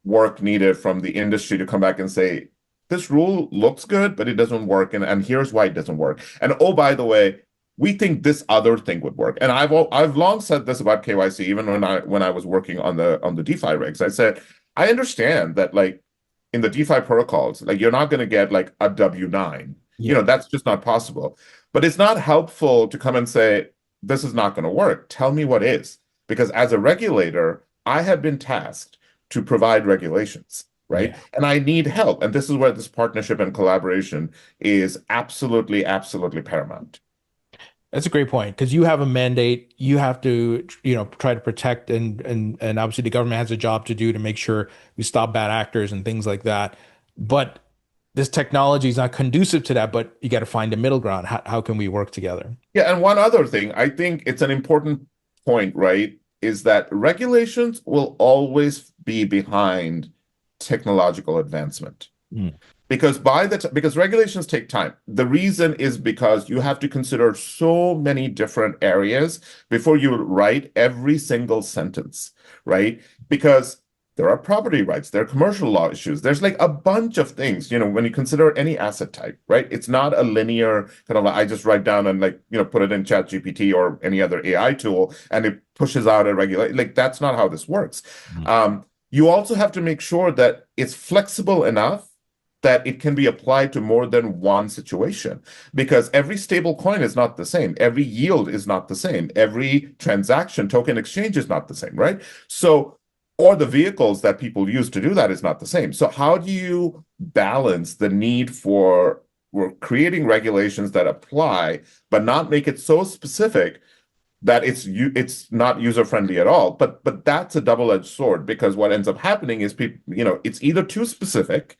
work needed from the industry to come back and say, this rule looks good, but it doesn't work. And here's why it doesn't work. And oh, by the way, we think this other thing would work. And I've long said this about KYC, even when I was working on the DeFi regs. I said, I understand that like in the DeFi protocols, like you're not going to get like a W-9. That's just not possible. But it's not helpful to come and say, this is not going to work. Tell me what is. Because as a regulator, I have been tasked to provide regulations, right? Yeah. And I need help. And this is where this partnership and collaboration is absolutely, absolutely paramount. That's a great point, because you have a mandate. You have to, try to protect, and obviously the government has a job to do to make sure we stop bad actors and things like that. But this technology is not conducive to that. But you got to find a middle ground. How can we work together? Yeah, and one other thing, I think it's an important point, right, is that regulations will always be behind technological advancement. Because because regulations take time. The reason is because you have to consider so many different areas before you write every single sentence, right? Because there are property rights, there are commercial law issues, there's like a bunch of things, when you consider any asset type, right? It's not a linear kind of like I just write down and like, put it in ChatGPT or any other AI tool and it pushes out a regulation. Like that's not how this works. You also have to make sure that it's flexible enough that it can be applied to more than one situation, because every stable coin is not the same. Every yield is not the same. Every transaction token exchange is not the same, right? So, or the vehicles that people use to do that is not the same. So how do you balance the need for creating regulations that apply, but not make it so specific that it's not user-friendly at all? But that's a double-edged sword, because what ends up happening is people, it's either too specific,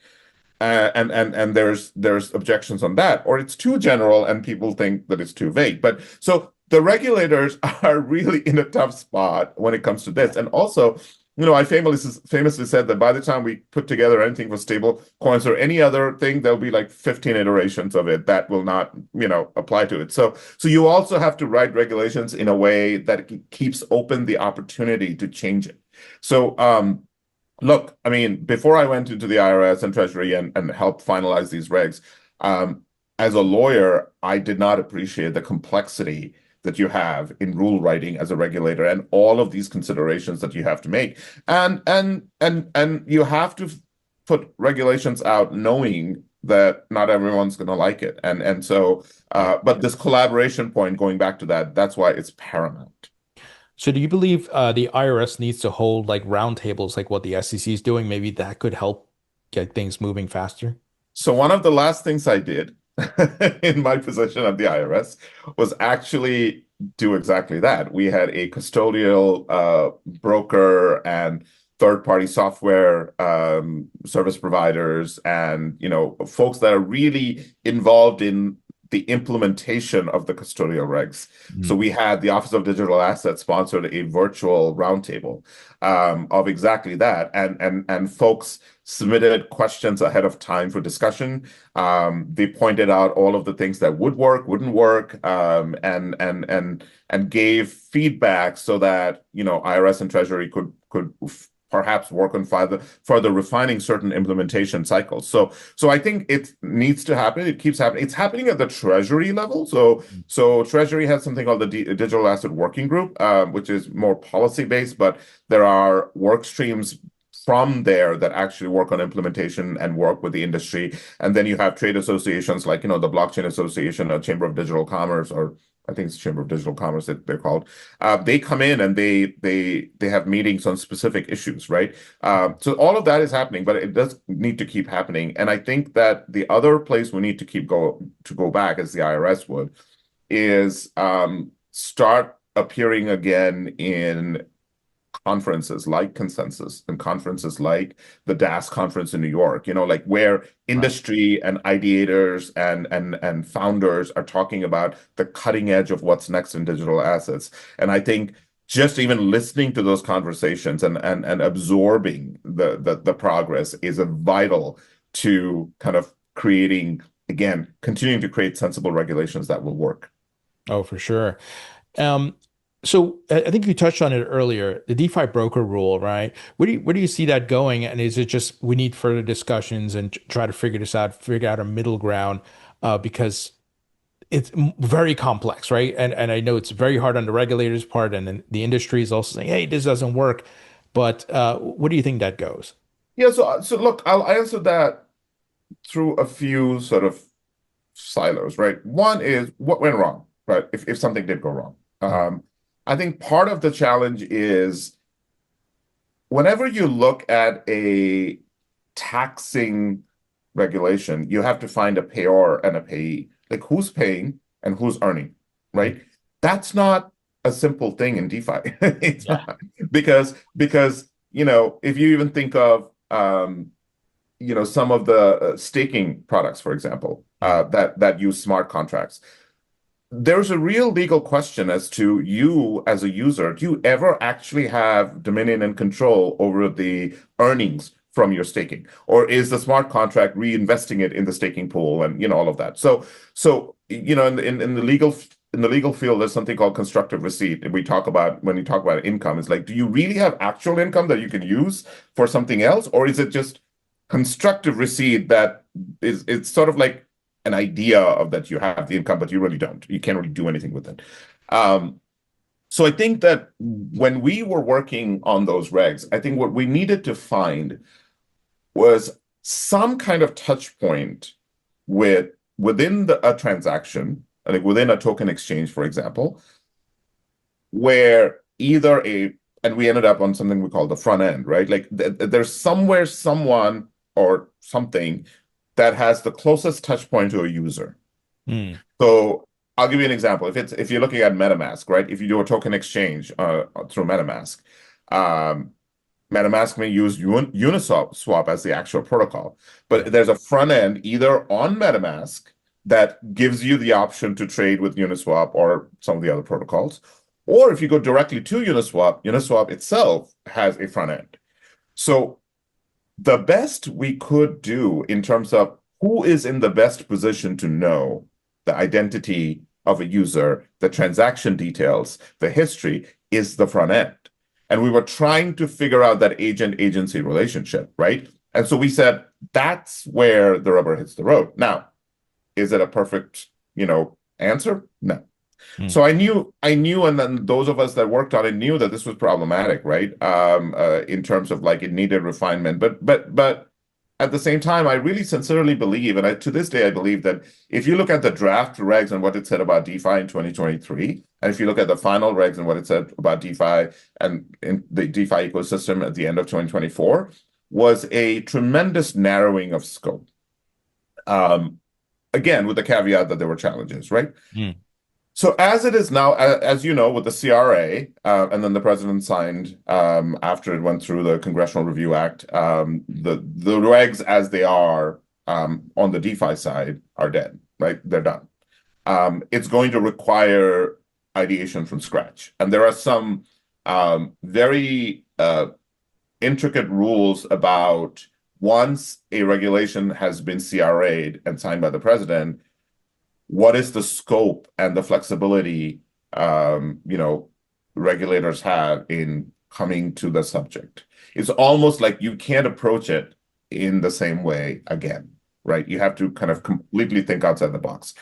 and there's objections on that, or it's too general and people think that it's too vague. But so the regulators are really in a tough spot when it comes to this. And also, I famously said that by the time we put together anything for stable coins or any other thing, there'll be like 15 iterations of it that will not, apply to it. So you also have to write regulations in a way that keeps open the opportunity to change it. So, look, I mean, before I went into the IRS and Treasury and helped finalize these regs, as a lawyer, I did not appreciate the complexity that you have in rule writing as a regulator and all of these considerations that you have to make. And you have to put regulations out knowing that not everyone's going to like it. But this collaboration point, going back to that, that's why it's paramount. So do you believe the IRS needs to hold like roundtables like what the SEC is doing? Maybe that could help get things moving faster? So one of the last things I did in my position at the IRS was actually do exactly that. We had a custodial broker and third-party software service providers and folks that are really involved in the implementation of the custodial regs. So we had the Office of Digital Assets sponsored a virtual roundtable of exactly that, and folks submitted questions ahead of time for discussion. They pointed out all of the things that would work, wouldn't work, and gave feedback so that IRS and Treasury could perhaps work on further refining certain implementation cycles. So I think it needs to happen. It keeps happening. It's happening at the Treasury level. So Treasury has something called the Digital Asset Working Group, which is more policy based, but there are work streams from there that actually work on implementation and work with the industry. And then you have trade associations like, the Blockchain Association, or Chamber of Digital Commerce, or I think it's Chamber of Digital Commerce that they're called. They come in and they have meetings on specific issues, right? So all of that is happening, but it does need to keep happening. And I think that the other place we need to go back, as the IRS would, is start appearing again in conferences like Consensus and conferences like the DAS conference in New York, like where industry and ideators and founders are talking about the cutting edge of what's next in digital assets. And I think just even listening to those conversations and absorbing the progress is a vital to kind of continuing to create sensible regulations that will work. Oh, for sure. So I think you touched on it earlier, the DeFi broker rule, right? Where do you see that going? And is it just we need further discussions and try to figure out a middle ground because it's very complex, right? And I know it's very hard on the regulators' part, and then the industry is also saying, hey, this doesn't work. But what do you think that goes? Yeah, so look, I'll answer that through a few sort of silos, right? One is what went wrong, right? If something did go wrong. I think part of the challenge is whenever you look at a taxing regulation, you have to find a payor and a payee. Like who's paying and who's earning, right? That's not a simple thing in DeFi. It's not because if you even think of some of the staking products, for example, that use smart contracts. There's a real legal question as to you as a user. Do you ever actually have dominion and control over the earnings from your staking? Or is the smart contract reinvesting it in the staking pool and all of that? So in the legal field, there's something called constructive receipt. And when you talk about income, it's like, do you really have actual income that you can use for something else? Or is it just constructive receipt that it's sort of like an idea of that you have the income, but you really don't. You can't really do anything with it. So I think that when we were working on those regs, I think what we needed to find was some kind of touch point within a transaction, like within a token exchange, for example, where and we ended up on something we call the front end, right? Like there's somewhere someone or something that has the closest touch point to a user. So I'll give you an example. If you're looking at MetaMask, right? If you do a token exchange through MetaMask, MetaMask may use Uniswap as the actual protocol, but there's a front end either on MetaMask that gives you the option to trade with Uniswap or some of the other protocols. Or if you go directly to Uniswap, Uniswap itself has a front end. So the best we could do in terms of who is in the best position to know the identity of a user, the transaction details, the history, is the front end. And we were trying to figure out that agent-agency relationship, right? And so we said, that's where the rubber hits the road. Now, is it a perfect, answer? No. So I knew, and then those of us that worked on it knew that this was problematic, right? In terms of like it needed refinement. But at the same time, I really sincerely believe, and to this day, I believe that if you look at the draft regs and what it said about DeFi in 2023, and if you look at the final regs and what it said about DeFi and in the DeFi ecosystem at the end of 2024, was a tremendous narrowing of scope. Again, with the caveat that there were challenges, right? So as it is now, as you know, with the CRA, and then the president signed after it went through the Congressional Review Act, the regs as they are on the DeFi side are dead, right? They're done. It's going to require ideation from scratch. And there are some very intricate rules about once a regulation has been CRA'd and signed by the president, what is the scope and the flexibility regulators have in coming to the subject? It's almost like you can't approach it in the same way again, right? You have to kind of completely think outside the box.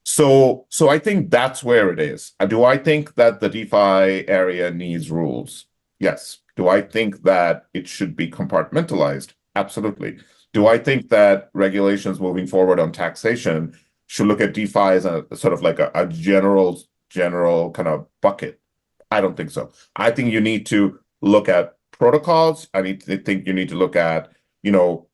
So I think that's where it is. Do I think that the DeFi area needs rules? Yes. Do I think that it should be compartmentalized? Absolutely. Do I think that regulations moving forward on taxation should look at DeFi as a sort of like a general kind of bucket? I don't think so. I think you need to look at protocols. think you need to look at,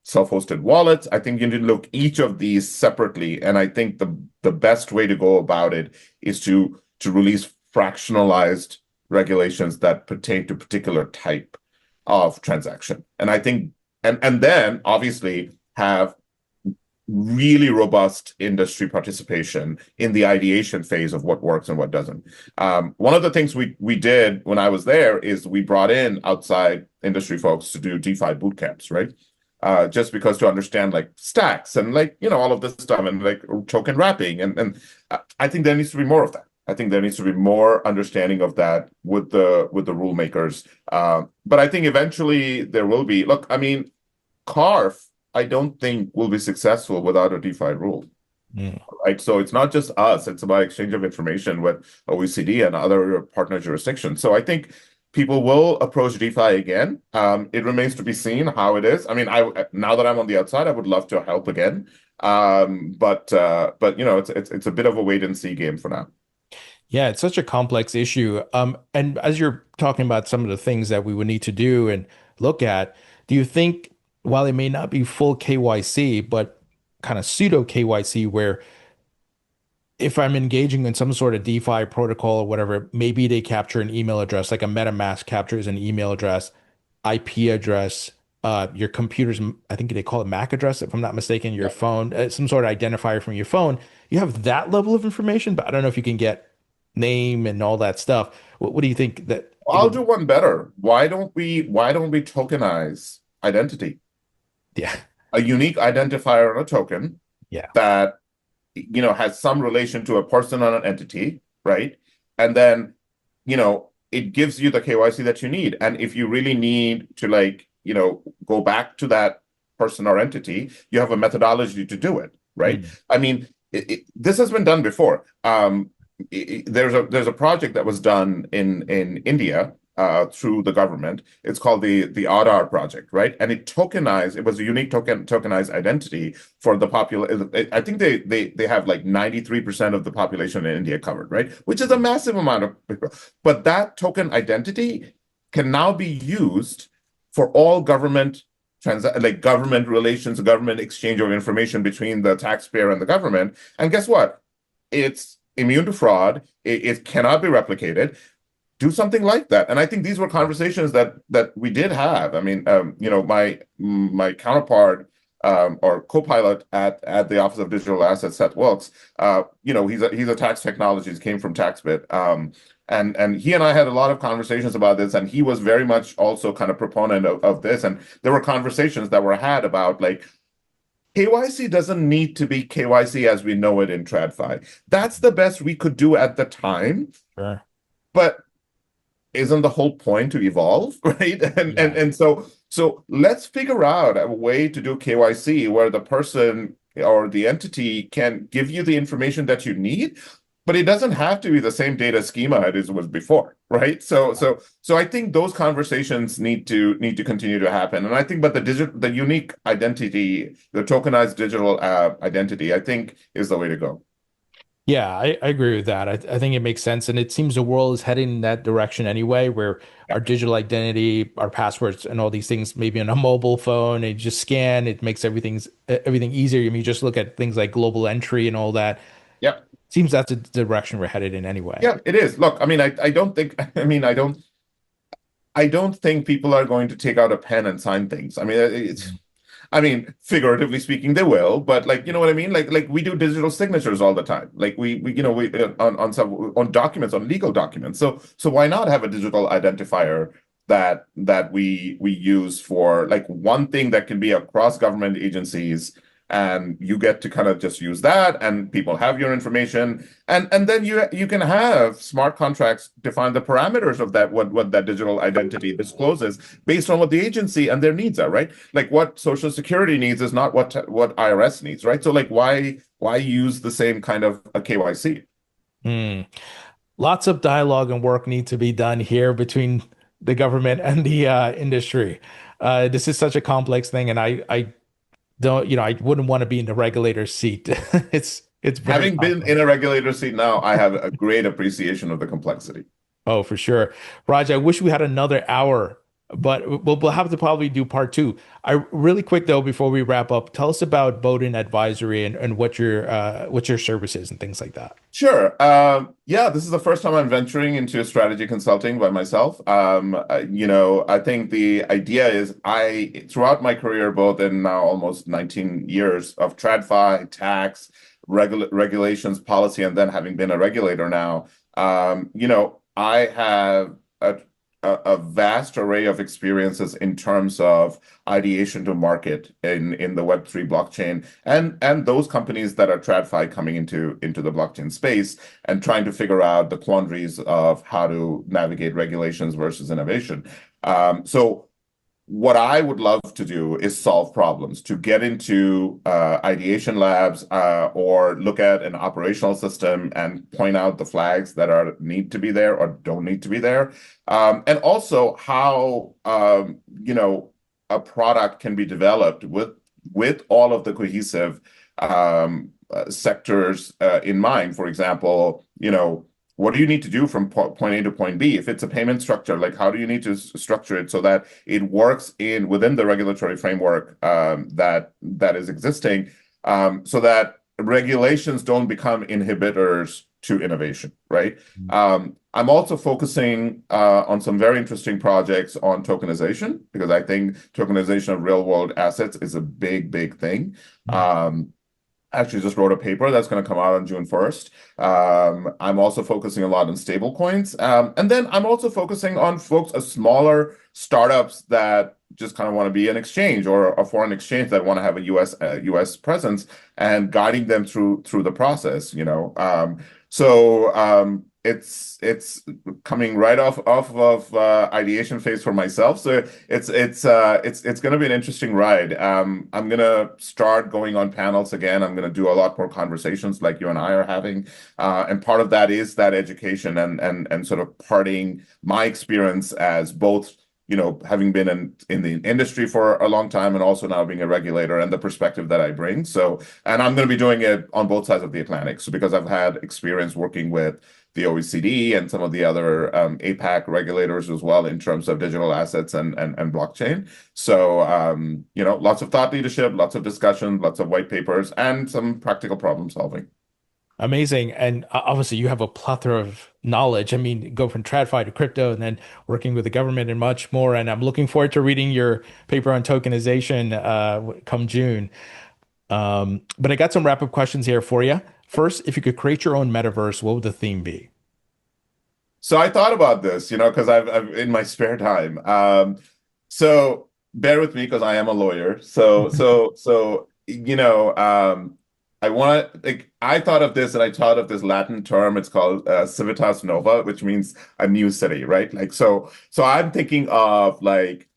self-hosted wallets. I think you need to look each of these separately. And I think the best way to go about it is to release fractionalized regulations that pertain to particular type of transaction. And I think, and then obviously have really robust industry participation in the ideation phase of what works and what doesn't. One of the things we did when I was there is we brought in outside industry folks to do DeFi boot camps, right? Just because to understand like stacks and like, all of this stuff and like token wrapping. And I think there needs to be more of that. I think there needs to be more understanding of that with the rule makers. But I think eventually there will be, look, I mean, CARF, I don't think will be successful without a DeFi rule, right? So it's not just us, it's about exchange of information with OECD and other partner jurisdictions. So I think people will approach DeFi again. It remains to be seen how it is. I mean, now that I'm on the outside, I would love to help again. But it's a bit of a wait and see game for now. Yeah, it's such a complex issue. And as you're talking about some of the things that we would need to do and look at, do you think, while it may not be full KYC, but kind of pseudo KYC, where if I'm engaging in some sort of DeFi protocol or whatever, maybe they capture an email address, like a MetaMask captures an email address, IP address, your computer's, I think they call it MAC address, if I'm not mistaken, your phone, some sort of identifier from your phone. You have that level of information, but I don't know if you can get name and all that stuff. What do you think that? I'll do one better. Why don't we tokenize identity? Yeah. A unique identifier on a token that has some relation to a person or an entity, right? And then it gives you the KYC that you need. And if you really need to go back to that person or entity, you have a methodology to do it, right? I mean, this has been done before. There's a project that was done in India through the government. It's called the Aadhaar project, right? And it was a unique tokenized identity for the population. I think they have like 93% of the population in India covered, right? Which is a massive amount of people. But that token identity can now be used for all government government relations, government exchange of information between the taxpayer and the government. And guess what? It's immune to fraud. It cannot be replicated. Do something like that. And I think these were conversations that we did have. I mean, my counterpart or co-pilot at the Office of Digital Assets, Seth Wilkes. He's a tax technologist, came from TaxBit. And he and I had a lot of conversations about this, and he was very much also kind of proponent of this. And there were conversations that were had about like KYC doesn't need to be KYC as we know it in TradFi. That's the best we could do at the time. Sure. But isn't the whole point to evolve, right? And so let's figure out a way to do KYC where the person or the entity can give you the information that you need, but it doesn't have to be the same data schema it was before, right? So I think those conversations need to continue to happen. And I think, but the unique identity, the tokenized digital identity, I think is the way to go. Yeah, I agree with that. I think it makes sense. And it seems the world is heading in that direction anyway, where our digital identity, our passwords, and all these things, maybe on a mobile phone, and you just scan, it makes everything easier. I mean, you just look at things like global entry and all that. Yeah. Seems that's the direction we're headed in anyway. Yeah, it is. Look, I mean, I don't think, I don't think people are going to take out a pen and sign things. I mean, figuratively speaking, they will, but like, you know what I mean? Like we do digital signatures all the time. Like we on documents, on legal documents. So why not have a digital identifier that we use for like one thing that can be across government agencies, and you get to kind of just use that, and people have your information, and then you can have smart contracts define the parameters of that, what that digital identity discloses based on what the agency and their needs are, right? Like what Social Security needs is not what IRS needs, right? So like why use the same kind of a KYC? Lots of dialogue and work need to be done here between the government and the industry. This is such a complex thing, and I don't, I wouldn't want to be in the regulator's seat. It's very Having been complex. in a regulator seat now, I have a great appreciation of the complexity. Oh, for sure. Raj, I wish we had another hour, but we'll have to probably do part 2. I really quick though, before we wrap up, tell us about Bodin Advisory and what your service is and things like that. Sure. Yeah, this is the first time I'm venturing into strategy consulting by myself. I think the idea is throughout my career, both in now almost 19 years of TradFi, tax, regulations, policy, and then having been a regulator now, I have a vast array of experiences in terms of ideation to market in the Web3 blockchain, and those companies that are TradFi coming into the blockchain space and trying to figure out the quandaries of how to navigate regulations versus innovation. So what I would love to do is solve problems, to get into ideation labs or look at an operational system and point out the flags that need to be there or don't need to be there. And also how a product can be developed with all of the cohesive sectors in mind. For example, what do you need to do from point A to point B? If it's a payment structure, like how do you need to structure it so that it works within the regulatory framework that is existing, so that regulations don't become inhibitors to innovation, right? I'm also focusing on some very interesting projects on tokenization, because I think tokenization of real world assets is a big, big thing. Actually just wrote a paper that's going to come out on June 1st. I'm also focusing a lot on stable coins. And then I'm also focusing on smaller startups that just kind of want to be an exchange or a foreign exchange that want to have a US presence, and guiding them through the process, So it's coming right off of ideation phase for myself. So it's going to be an interesting ride. I'm going to start going on panels again. I'm going to do a lot more conversations like you and I are having. And part of that is that education and sort of parting my experience as both, having been in the industry for a long time and also now being a regulator, and the perspective that I bring. So, and I'm going to be doing it on both sides of the Atlantic. So because I've had experience working with the OECD and some of the other APAC regulators as well in terms of digital assets and blockchain. So, lots of thought leadership, lots of discussion, lots of white papers, and some practical problem solving. Amazing. And obviously, you have a plethora of knowledge. I mean, go from TradFi to crypto and then working with the government and much more. And I'm looking forward to reading your paper on tokenization come June. But I got some wrap-up questions here for you. First, if you could create your own metaverse, what would the theme be? So I thought about this, because I've in my spare time. So bear with me because I am a lawyer. I want like I thought of this and I thought of this Latin term. It's called civitas nova, which means a new city, right? So I'm thinking of like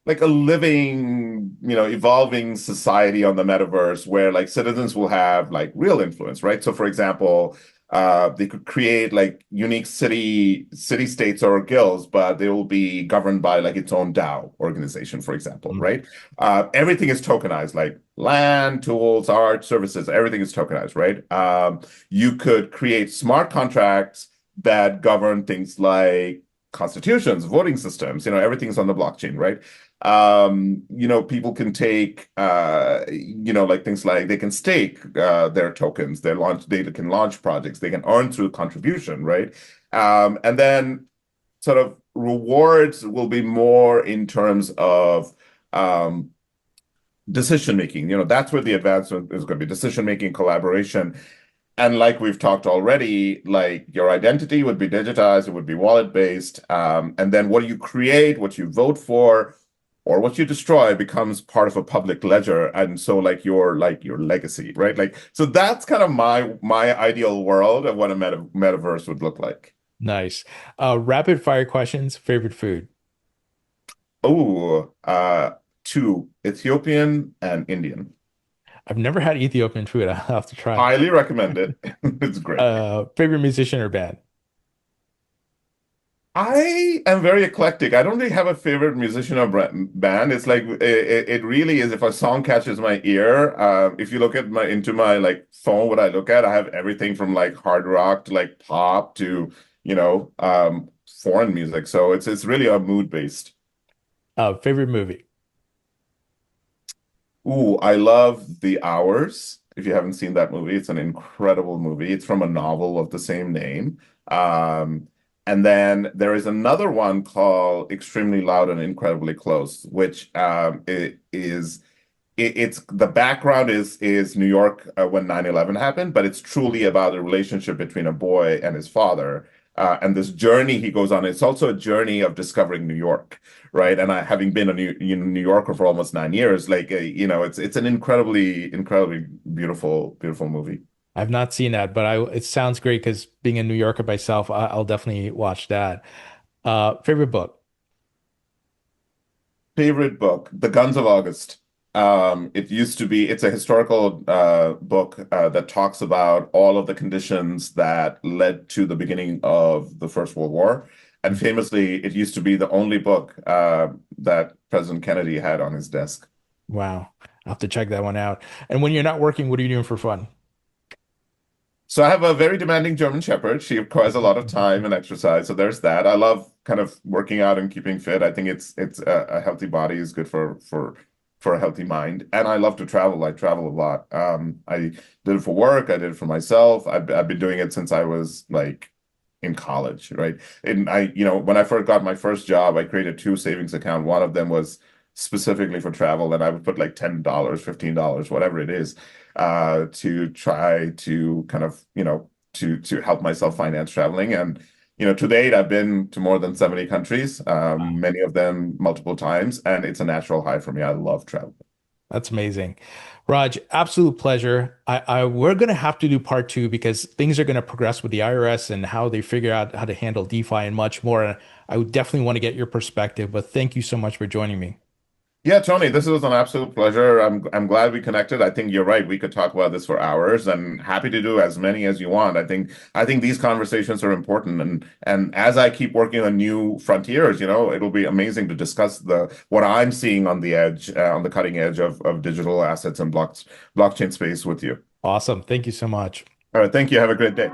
a living, evolving society on the metaverse where like citizens will have like real influence, right? So for example, they could create like unique city states or guilds, but they will be governed by like its own DAO organization, for example, Mm. right? Everything is tokenized, like land, tools, art, services, everything is tokenized, right? You could create smart contracts that govern things like constitutions, voting systems, everything's on the blockchain, right? People can take like things like they can stake their tokens, they can launch projects, they can earn through contribution, right? And then sort of rewards will be more in terms of decision making. That's where the advancement is going to be, decision making, collaboration. And like we've talked already, like your identity would be digitized, it would be wallet based. And then what you create, what you vote for, or what you destroy becomes part of a public ledger. And so like your legacy, right? Like so that's kind of my ideal world of what a metaverse would look like. Nice. Rapid fire questions. Favorite food? Oh, two, Ethiopian and Indian. I've never had Ethiopian food. I'll have to try. Highly recommend it. It's great. Favorite musician or band? I am very eclectic. I don't really have a favorite musician or band. It's like it really is if a song catches my ear. If you look at my into my like phone, what I look at, I have everything from like hard rock to like pop to foreign music. So it's really a mood based. Favorite movie? Ooh, I love The Hours. If you haven't seen that movie, it's an incredible movie. It's from a novel of the same name. And then there is another one called Extremely Loud and Incredibly Close, which it's the background is New York when 9/11 happened, but it's truly about the relationship between a boy and his father. And this journey he goes on, it's also a journey of discovering New York, right? And I, having been a New Yorker for almost 9 years, like it's an incredibly beautiful movie. I've not seen that, but it sounds great because being a New Yorker myself, I'll definitely watch that. Favorite book? Favorite book, The Guns of August. It's a historical book that talks about all of the conditions that led to the beginning of the First World War. And famously, it used to be the only book that President Kennedy had on his desk. Wow. I'll have to check that one out. And when you're not working, what are you doing for fun? So I have a very demanding German Shepherd. She requires a lot of time and exercise. So there's that. I love kind of working out and keeping fit. I think it's a healthy body is good for a healthy mind. And I love to travel. I travel a lot. I did it for work. I did it for myself. I've been doing it since I was like in college, right? And when I first got my first job, I created two savings accounts. One of them was specifically for travel, and I would put like $10, $15, whatever it is, to try to kind of, to help myself finance traveling. And, to date, I've been to more than 70 countries, many of them multiple times, and it's a natural high for me. I love travel. That's amazing. Raj, absolute pleasure. We're going to have to do part two because things are going to progress with the IRS and how they figure out how to handle DeFi and much more. And I would definitely want to get your perspective, but thank you so much for joining me. Yeah, Tony, this was an absolute pleasure. I'm glad we connected. I think you're right. We could talk about this for hours, and happy to do as many as you want. I think these conversations are important, and as I keep working on new frontiers, it'll be amazing to discuss the what I'm seeing on the edge, on the cutting edge of digital assets and blockchain space with you. Awesome. Thank you so much. All right, thank you. Have a great day.